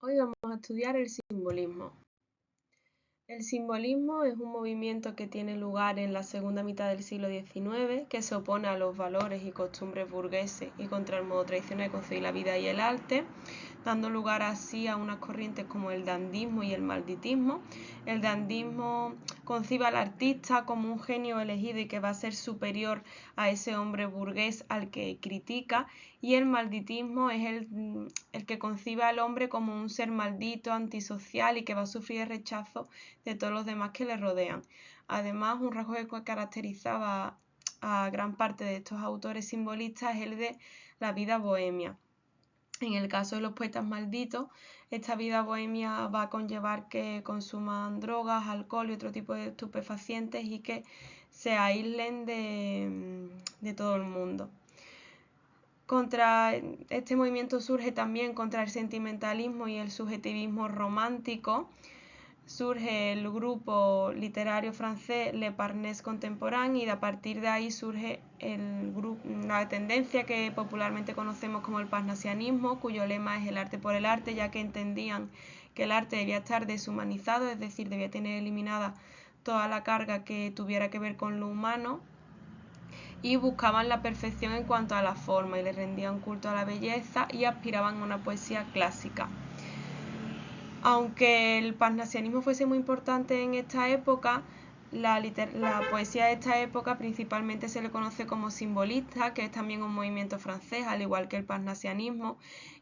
Hoy vamos a estudiar el simbolismo. El simbolismo es un movimiento que tiene lugar en la segunda mitad del siglo XIX, que se opone a los valores y costumbres burgueses y contra el modo tradicional de concebir la vida y el arte, dando lugar así a unas corrientes como el dandismo y el malditismo. El dandismo concibe al artista como un genio elegido y que va a ser superior a ese hombre burgués al que critica, y el malditismo es el que concibe al hombre como un ser maldito, antisocial y que va a sufrir el rechazo de todos los demás que le rodean. Además, un rasgo que caracterizaba a gran parte de estos autores simbolistas es el de la vida bohemia. En el caso de los poetas malditos, esta vida bohemia va a conllevar que consuman drogas, alcohol y otro tipo de estupefacientes y que se aíslen de todo el mundo. Contra este movimiento surge también contra el sentimentalismo y el subjetivismo romántico. Surge el grupo literario francés Le Parnès Contemporain y a partir de ahí surge la tendencia que popularmente conocemos como el parnasianismo, cuyo lema es el arte por el arte, ya que entendían que el arte debía estar deshumanizado, es decir, debía tener eliminada toda la carga que tuviera que ver con lo humano, y buscaban la perfección en cuanto a la forma y le rendían culto a la belleza y aspiraban a una poesía clásica. Aunque el parnasianismo fuese muy importante en esta época, la poesía de esta época principalmente se le conoce como simbolista, que es también un movimiento francés, al igual que el parnasianismo,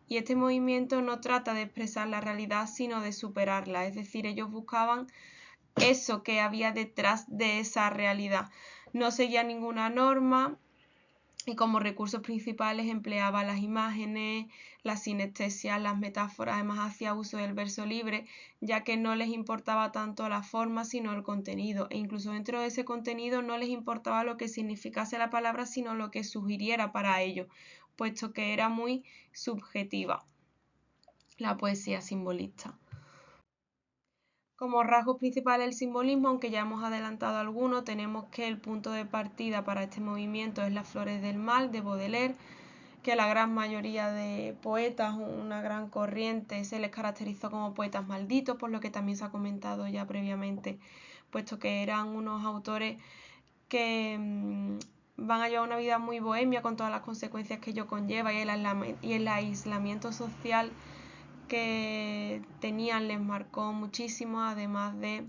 y este movimiento no trata de expresar la realidad, sino de superarla, es decir, ellos buscaban eso que había detrás de esa realidad. No seguía ninguna norma, y como recursos principales empleaba las imágenes, la sinestesia, las metáforas, además hacía uso del verso libre, ya que no les importaba tanto la forma sino el contenido, e incluso dentro de ese contenido no les importaba lo que significase la palabra sino lo que sugiriera para ellos, puesto que era muy subjetiva la poesía simbolista. Como rasgos principales del simbolismo, aunque ya hemos adelantado algunos, tenemos que el punto de partida para este movimiento es Las flores del mal de Baudelaire, que la gran mayoría de poetas, una gran corriente, se les caracterizó como poetas malditos, por lo que también se ha comentado ya previamente, puesto que eran unos autores que van a llevar una vida muy bohemia con todas las consecuencias que ello conlleva, y el aislamiento social que tenían les marcó muchísimo, además de,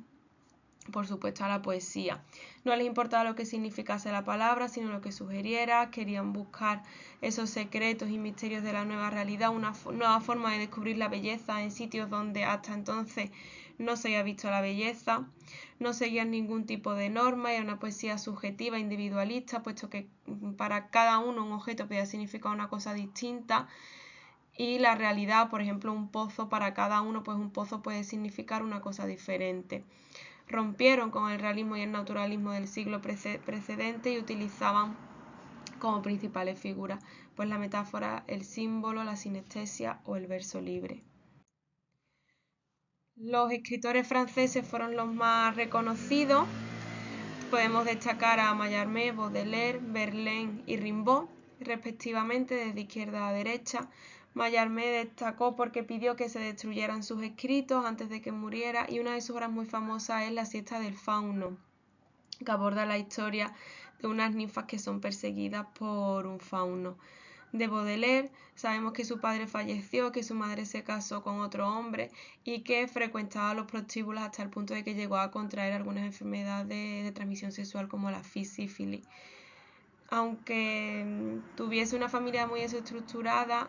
por supuesto, a la poesía. No les importaba lo que significase la palabra, sino lo que sugiriera. Querían buscar esos secretos y misterios de la nueva realidad, una nueva forma de descubrir la belleza en sitios donde hasta entonces no se había visto la belleza. No seguían ningún tipo de norma, era una poesía subjetiva, individualista, puesto que para cada uno un objeto podía significar una cosa distinta. Y la realidad, por ejemplo, un pozo para cada uno, pues un pozo puede significar una cosa diferente. Rompieron con el realismo y el naturalismo del siglo precedente y utilizaban como principales figuras pues la metáfora, el símbolo, la sinestesia o el verso libre. Los escritores franceses fueron los más reconocidos. Podemos destacar a Mallarmé, Baudelaire, Verlaine y Rimbaud, respectivamente, desde izquierda a derecha. Mallarmé destacó porque pidió que se destruyeran sus escritos antes de que muriera, y una de sus obras muy famosas es La siesta del fauno, que aborda la historia de unas ninfas que son perseguidas por un fauno. De Baudelaire sabemos que su padre falleció, que su madre se casó con otro hombre y que frecuentaba los prostíbulos hasta el punto de que llegó a contraer algunas enfermedades de transmisión sexual como la sífilis. Aunque tuviese una familia muy desestructurada,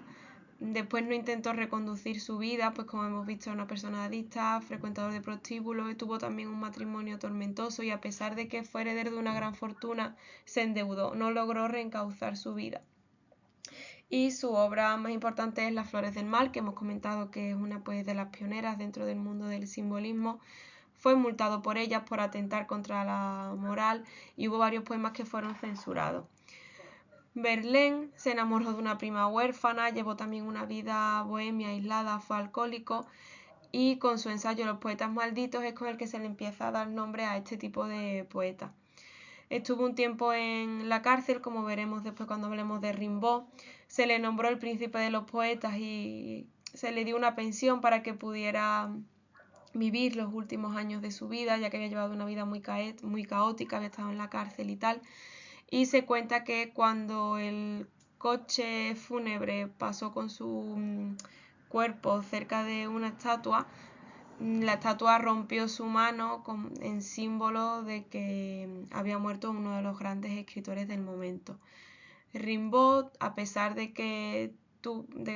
después no intentó reconducir su vida, pues como hemos visto, era una persona adicta, frecuentador de prostíbulos, tuvo también un matrimonio tormentoso y a pesar de que fue heredero de una gran fortuna, se endeudó, no logró reencauzar su vida. Y su obra más importante es Las flores del mal, que hemos comentado que es una pues, de las pioneras dentro del mundo del simbolismo. Fue multado por ellas por atentar contra la moral y hubo varios poemas que fueron censurados. Verlaine se enamoró de una prima huérfana, llevó también una vida bohemia aislada, fue alcohólico, y con su ensayo Los poetas malditos es con el que se le empieza a dar nombre a este tipo de poetas. Estuvo un tiempo en la cárcel, como veremos después cuando hablemos de Rimbaud. Se le nombró el príncipe de los poetas y se le dio una pensión para que pudiera vivir los últimos años de su vida, ya que había llevado una vida muy caótica, había estado en la cárcel y tal. Y se cuenta que cuando el coche fúnebre pasó con su cuerpo cerca de una estatua, la estatua rompió su mano en símbolo de que había muerto uno de los grandes escritores del momento. Rimbaud, a pesar de que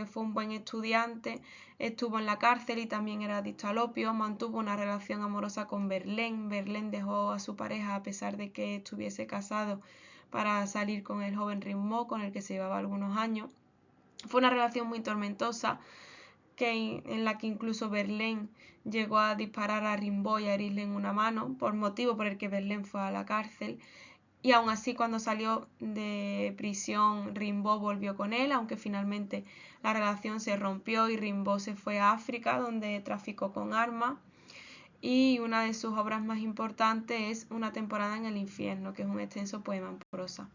fue un buen estudiante, estuvo en la cárcel y también era adicto al opio, mantuvo una relación amorosa con Verlaine. Verlaine dejó a su pareja a pesar de que estuviese casado para salir con el joven Rimbaud, con el que se llevaba algunos años. Fue una relación muy tormentosa, en la que incluso Verlaine llegó a disparar a Rimbaud y a herirle en una mano, por motivo por el que Verlaine fue a la cárcel. Y aún así, cuando salió de prisión, Rimbaud volvió con él, aunque finalmente la relación se rompió y Rimbaud se fue a África, donde traficó con armas. Y una de sus obras más importantes es Una temporada en el infierno, que es un extenso poema en prosa.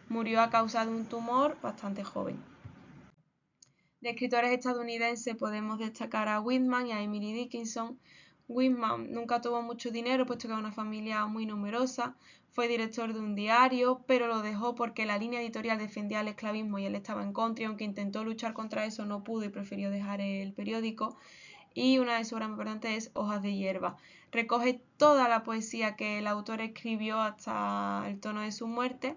Murió a causa de un tumor bastante joven. De escritores estadounidenses podemos destacar a Whitman y a Emily Dickinson. Whitman nunca tuvo mucho dinero, puesto que era una familia muy numerosa. Fue director de un diario, pero lo dejó porque la línea editorial defendía el esclavismo y él estaba en contra, y aunque intentó luchar contra eso no pudo y prefirió dejar el periódico. Y una de sus obras más importantes es Hojas de hierba. Recoge toda la poesía que el autor escribió hasta el tono de su muerte.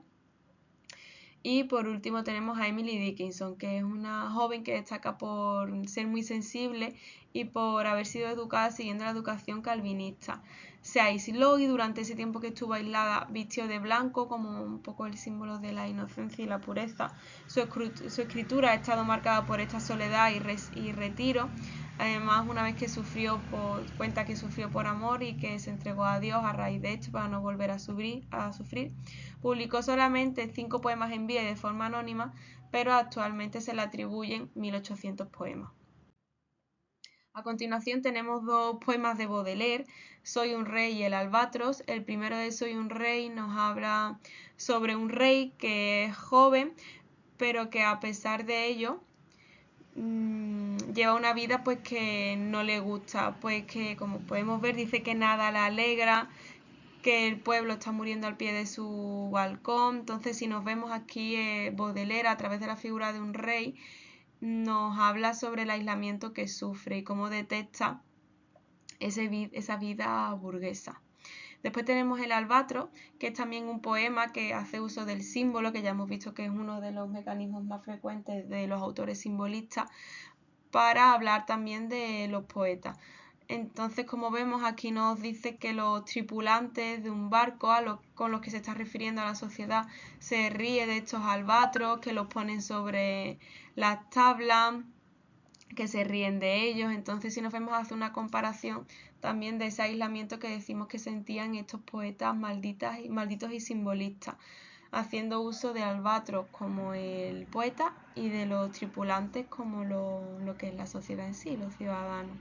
Y por último tenemos a Emily Dickinson, que es una joven que destaca por ser muy sensible y por haber sido educada siguiendo la educación calvinista. Se aisló y durante ese tiempo que estuvo aislada vistió de blanco como un poco el símbolo de la inocencia y la pureza. Su escritura ha estado marcada por esta soledad y retiro. Además, una vez que cuenta que sufrió por amor y que se entregó a Dios a raíz de esto para no volver a sufrir. Publicó solamente 5 poemas en vida y de forma anónima, pero actualmente se le atribuyen 1800 poemas. A continuación tenemos 2 poemas de Baudelaire, Soy un rey y el albatros. El primero de Soy un rey nos habla sobre un rey que es joven, pero que a pesar de ello lleva una vida pues que no le gusta, pues que como podemos ver dice que nada la alegra, que el pueblo está muriendo al pie de su balcón. Entonces, si nos vemos aquí, Baudelaire, a través de la figura de un rey, nos habla sobre el aislamiento que sufre y cómo detesta esa vida burguesa. Después tenemos El albatros, que es también un poema que hace uso del símbolo, que ya hemos visto que es uno de los mecanismos más frecuentes de los autores simbolistas, para hablar también de los poetas. Entonces, como vemos, aquí nos dice que los tripulantes de un barco con los que se está refiriendo a la sociedad se ríe de estos albatros, que los ponen sobre las tablas, que se ríen de ellos. Entonces, si nos vemos, hace una comparación también de ese aislamiento que decimos que sentían estos poetas malditos y simbolistas, haciendo uso de albatros como el poeta y de los tripulantes como lo que es la sociedad en sí, los ciudadanos.